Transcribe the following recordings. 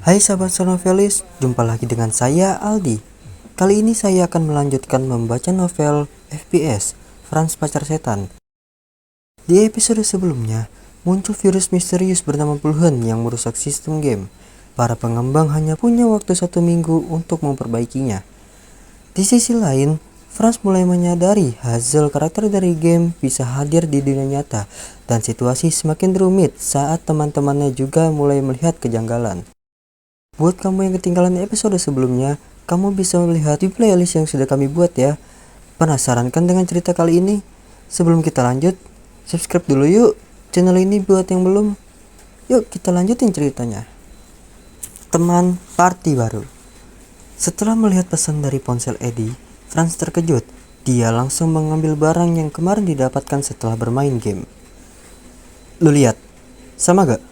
Hai sahabat Sonovelis, jumpa lagi dengan saya Aldi. Kali ini saya akan melanjutkan membaca novel FPS, Franz Pacar Setan. Di episode sebelumnya, muncul virus misterius bernama Bulhan yang merusak sistem game. Para pengembang hanya punya waktu 1 minggu untuk memperbaikinya. Di sisi lain, Franz mulai menyadari hasil karakter dari game bisa hadir di dunia nyata, dan situasi semakin rumit saat teman-temannya juga mulai melihat kejanggalan. Buat kamu yang ketinggalan episode sebelumnya, kamu bisa melihat di playlist yang sudah kami buat ya. Penasaran kan dengan cerita kali ini? Sebelum kita lanjut, subscribe dulu yuk channel ini buat yang belum. Yuk kita lanjutin ceritanya. Teman party baru. Setelah melihat pesan dari ponsel Eddie, Franz terkejut. Dia langsung mengambil barang yang kemarin didapatkan setelah bermain game. Lu lihat, sama gak?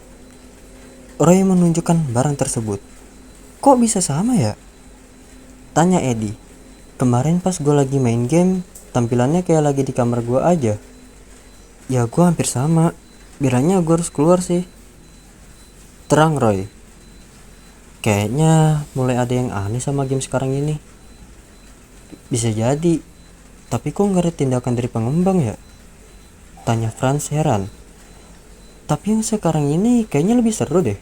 Roy menunjukkan barang tersebut. Kok bisa sama ya? Tanya Eddie. Kemarin pas gue lagi main game, tampilannya kayak lagi di kamar gue aja. Ya gue hampir sama. Bilangnya gue harus keluar sih. Terang Roy. Kayaknya mulai ada yang aneh sama game sekarang ini. Bisa jadi. Tapi kok gak ada tindakan dari pengembang ya? Tanya Franz heran. Tapi yang sekarang ini kayaknya lebih seru deh,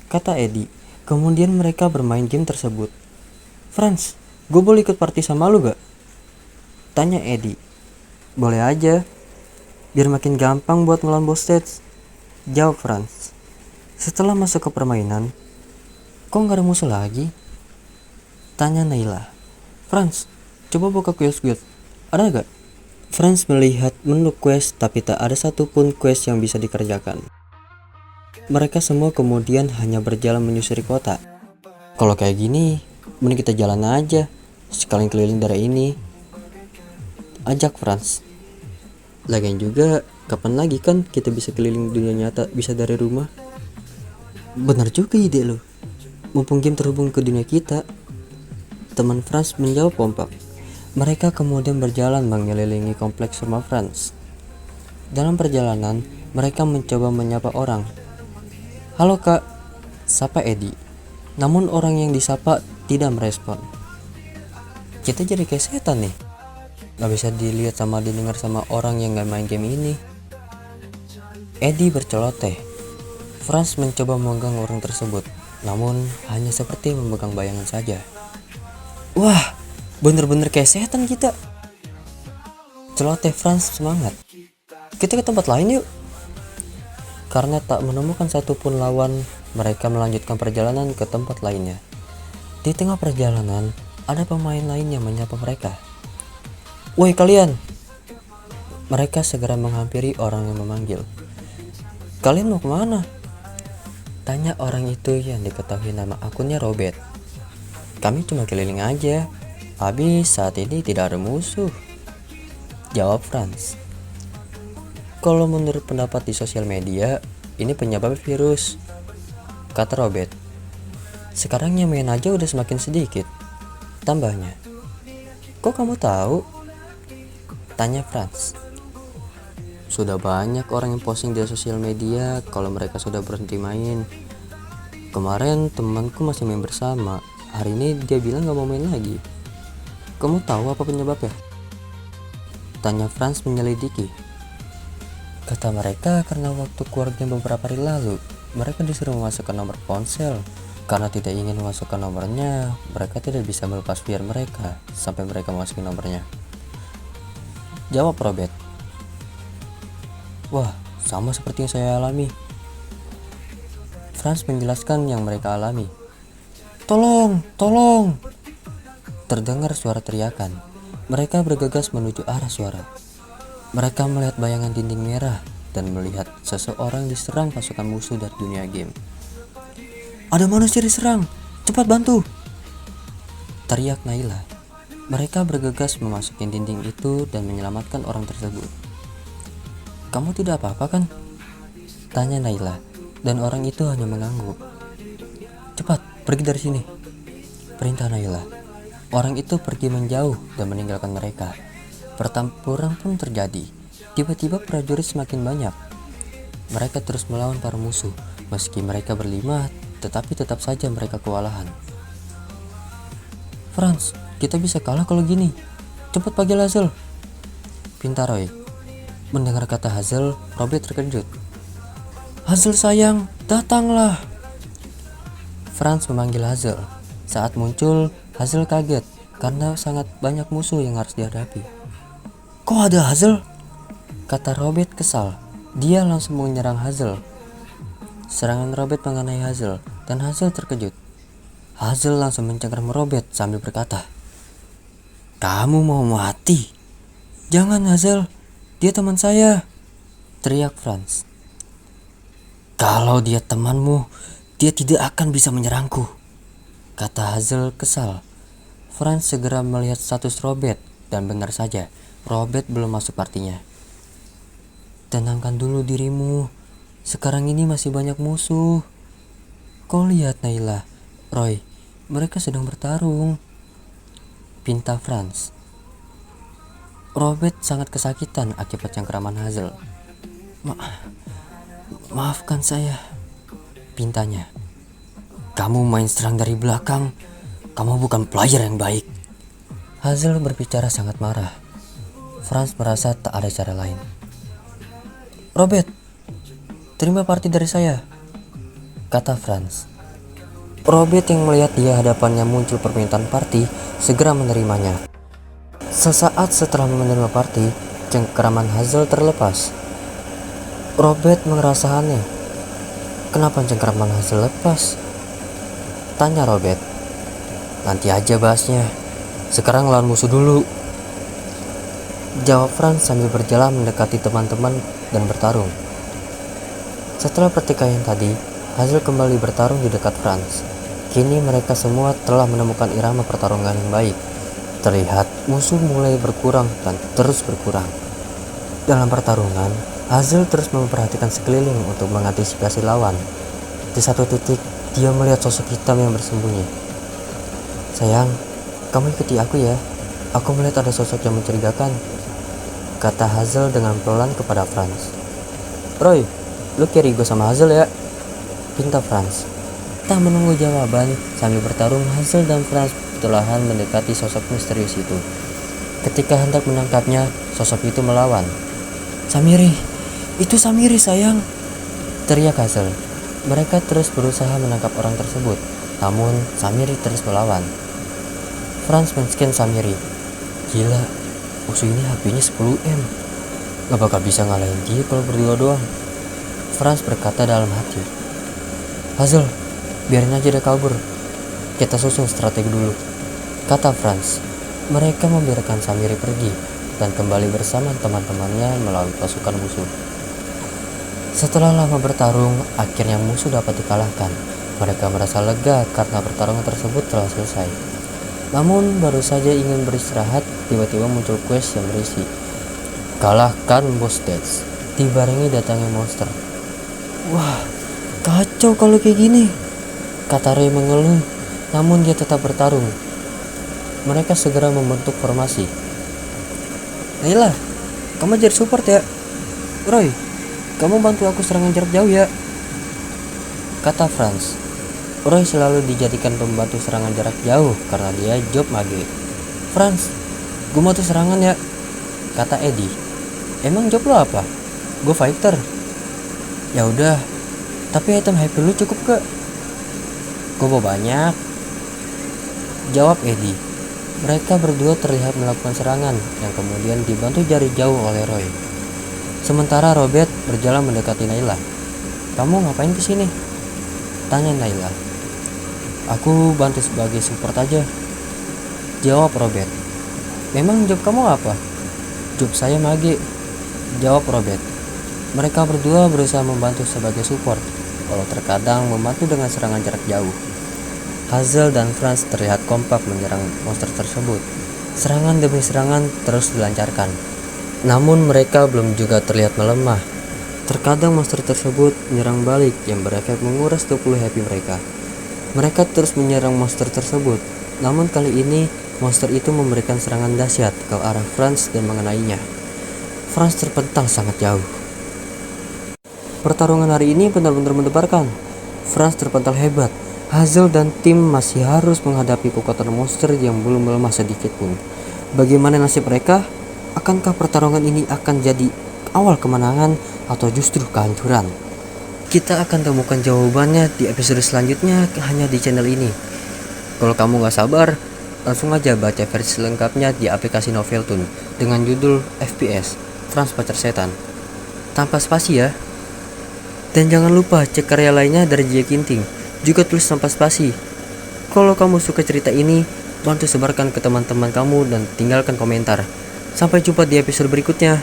kata Eddie. Kemudian mereka bermain game tersebut. Franz, gue boleh ikut party sama lu gak? Tanya Eddie. Boleh aja, biar makin gampang buat ngelawan boss stage, jawab Franz. Setelah masuk ke permainan, kok gak ada musuh lagi? Tanya Naila. Franz, coba buka quest, ada gak? Franz melihat menu quest, tapi tak ada satupun quest yang bisa dikerjakan. Mereka semua kemudian hanya berjalan menyusuri kota. Kalau kayak gini, mending kita jalan aja, sekalian keliling daerah ini, ajak Franz. Lagian juga, kapan lagi kan kita bisa keliling dunia nyata bisa dari rumah? Benar juga ide lo, mumpung game terhubung ke dunia kita. Teman Franz menjawab kompak. Mereka kemudian berjalan mengelilingi kompleks rumah Franz. Dalam perjalanan, mereka mencoba menyapa orang. Halo kak, sapa Eddie. Namun orang yang disapa tidak merespon. Kita jadi kayak setan nih, gak bisa dilihat sama didengar sama orang yang gak main game ini. Eddie berceloteh. Franz mencoba memegang orang tersebut, namun hanya seperti memegang bayangan saja. Wah, bener-bener kayak setan kita. Celoteh Franz semangat. Kita ke tempat lain yuk. Karena tak menemukan satupun lawan, mereka melanjutkan perjalanan ke tempat lainnya. Di tengah perjalanan, ada pemain lain yang menyapa mereka. Woi kalian! Mereka segera menghampiri orang yang memanggil. Kalian mau kemana? Tanya orang itu yang diketahui nama akunnya Robert. Kami cuma keliling aja, habis saat ini tidak ada musuh, jawab Franz. Kalau menurut pendapat di sosial media, ini penyebab virus, kata Robert. Sekarang yang main aja udah semakin sedikit, tambahnya. Kok kamu tahu? Tanya Franz. Sudah banyak orang yang posting di sosial media kalau mereka sudah berhenti main. Kemarin temanku masih main bersama, hari ini dia bilang gak mau main lagi. Kamu tahu apa penyebabnya? Tanya Franz menyelidiki. Kata mereka karena waktu keluarga beberapa hari lalu, mereka disuruh memasukkan nomor ponsel. Karena tidak ingin memasukkan nomornya, mereka tidak bisa melepas VR mereka sampai mereka masukin nomornya, jawab Robert. Wah, sama seperti yang saya alami. Franz menjelaskan yang mereka alami. Tolong, tolong! Terdengar suara teriakan. Mereka bergegas menuju arah suara. Mereka melihat bayangan dinding merah dan melihat seseorang diserang pasukan musuh dari dunia game. Ada manusia diserang, cepat bantu! Teriak Naila. Mereka bergegas memasuki dinding itu dan menyelamatkan orang tersebut. Kamu tidak apa-apa kan? Tanya Naila, dan orang itu hanya mengangguk. Cepat, pergi dari sini, perintah Naila. Orang itu pergi menjauh dan meninggalkan mereka. Pertempuran pun terjadi. Tiba-tiba prajurit semakin banyak. Mereka terus melawan para musuh. Meski mereka berlima, tetapi tetap saja mereka kewalahan. Franz, kita bisa kalah kalau gini. Cepat panggil Hazel, pinta Roy. Mendengar kata Hazel, Robert terkejut. Hazel sayang, datanglah. Franz memanggil Hazel. Saat muncul, Hazel kaget karena sangat banyak musuh yang harus dihadapi. Kok ada Hazel? Kata Robert kesal. Dia langsung menyerang Hazel. Serangan Robert mengenai Hazel dan Hazel terkejut. Hazel langsung mencengkeram Robert sambil berkata, kamu mau mati? Jangan Hazel, dia teman saya, teriak Franz. Kalau dia temanmu, dia tidak akan bisa menyerangku, kata Hazel kesal. Franz segera melihat status Robert dan benar saja, Robert belum masuk partinya. Tenangkan dulu dirimu, sekarang ini masih banyak musuh. Kau lihat Naila, Roy, mereka sedang bertarung, pinta Franz. Robert sangat kesakitan akibat cengkeraman Hazel. Maafkan saya, pintanya. Kamu main serang dari belakang, kamu bukan player yang baik. Hazel berbicara sangat marah. Franz merasa tak ada cara lain. Robert, terima party dari saya, kata Franz. Robert yang melihat di hadapannya muncul permintaan party segera menerimanya. Sesaat setelah menerima party, cengkeraman Hazel terlepas. Robert merasa aneh. Kenapa cengkeraman Hazel lepas? Tanya Robert. Nanti aja bahasnya. Sekarang lawan musuh dulu, jawab Franz sambil berjalan mendekati teman-teman dan bertarung. Setelah pertikaian tadi, Hazel kembali bertarung di dekat Franz. Kini mereka semua telah menemukan irama pertarungan yang baik. Terlihat musuh mulai berkurang dan terus berkurang. Dalam pertarungan, Hazel terus memperhatikan sekeliling untuk mengantisipasi lawan. Di satu titik, dia melihat sosok hitam yang bersembunyi. Sayang, kamu ikuti aku ya. Aku melihat ada sosok yang mencurigakan, kata Hazel dengan pelan kepada Franz. Roy, lu carry gue sama Hazel ya, pinta Franz. Tak menunggu jawaban, sambil bertarung Hazel dan Franz perlahan mendekati sosok misterius itu. Ketika hendak menangkapnya, sosok itu melawan. Samiri, itu Samiri sayang, teriak Hazel. Mereka terus berusaha menangkap orang tersebut, namun Samiri terus melawan. Franz men-scan Samiri. Gila, musuh ini HP-nya 10M. Gak bakal bisa ngalahin dia kalau berdua doang, Franz berkata dalam hati. Hazel, biarin aja dia kabur. Kita susun strategi dulu, kata Franz. Mereka membiarkan Samiri pergi dan kembali bersama teman-temannya melalui pasukan musuh. Setelah lama bertarung, akhirnya musuh dapat dikalahkan. Mereka merasa lega karena pertarungan tersebut telah selesai. Namun baru saja ingin beristirahat, tiba-tiba muncul quest yang berisi kalahkan Boss Death, dibarengi datangnya monster. Wah, kacau kalau kayak gini, kata Ray mengeluh, namun dia tetap bertarung. Mereka segera membentuk formasi. Naila, kamu jadi support ya. Roy, kamu bantu aku serangan jarak jauh ya, kata Franz. Roy selalu dijadikan pembantu serangan jarak jauh karena dia job mage. Franz, gue mau tuh serangan ya, kata Eddie. Emang job lo apa? Gue fighter. Ya udah, tapi item HP lu cukup gak? Gue mau banyak, jawab Eddie. Mereka berdua terlihat melakukan serangan yang kemudian dibantu dari jauh oleh Roy. Sementara Robert berjalan mendekati Naila. Kamu ngapain kesini? Tanya Naila. Aku bantu sebagai support aja, jawab Robert. Memang job kamu apa? Job saya mage, jawab Robert. Mereka berdua berusaha membantu sebagai support, walau terkadang membantu dengan serangan jarak jauh. Hazel dan Franz terlihat kompak menyerang monster tersebut. Serangan demi serangan terus dilancarkan. Namun mereka belum juga terlihat melemah. Terkadang monster tersebut menyerang balik yang berefek menguras 20 HP mereka. Mereka terus menyerang monster tersebut. Namun kali ini monster itu memberikan serangan dahsyat ke arah Franz dan mengenainya. Franz terpental sangat jauh. Pertarungan hari ini benar-benar mendebarkan. Franz terpental hebat. Hazel dan tim masih harus menghadapi kekuatan monster yang belum melemah sedikit pun. Bagaimana nasib mereka? Akankah pertarungan ini akan jadi awal kemenangan atau justru kehancuran? Kita akan temukan jawabannya di episode selanjutnya hanya di channel ini. Kalau kamu gak sabar, langsung aja baca versi lengkapnya di aplikasi Noveltoon dengan judul FPS, Franz Pacar Setan. Tanpa spasi ya. Dan jangan lupa cek karya lainnya dari J. Kinting, juga tulis tanpa spasi. Kalau kamu suka cerita ini, bantu sebarkan ke teman-teman kamu dan tinggalkan komentar. Sampai jumpa di episode berikutnya.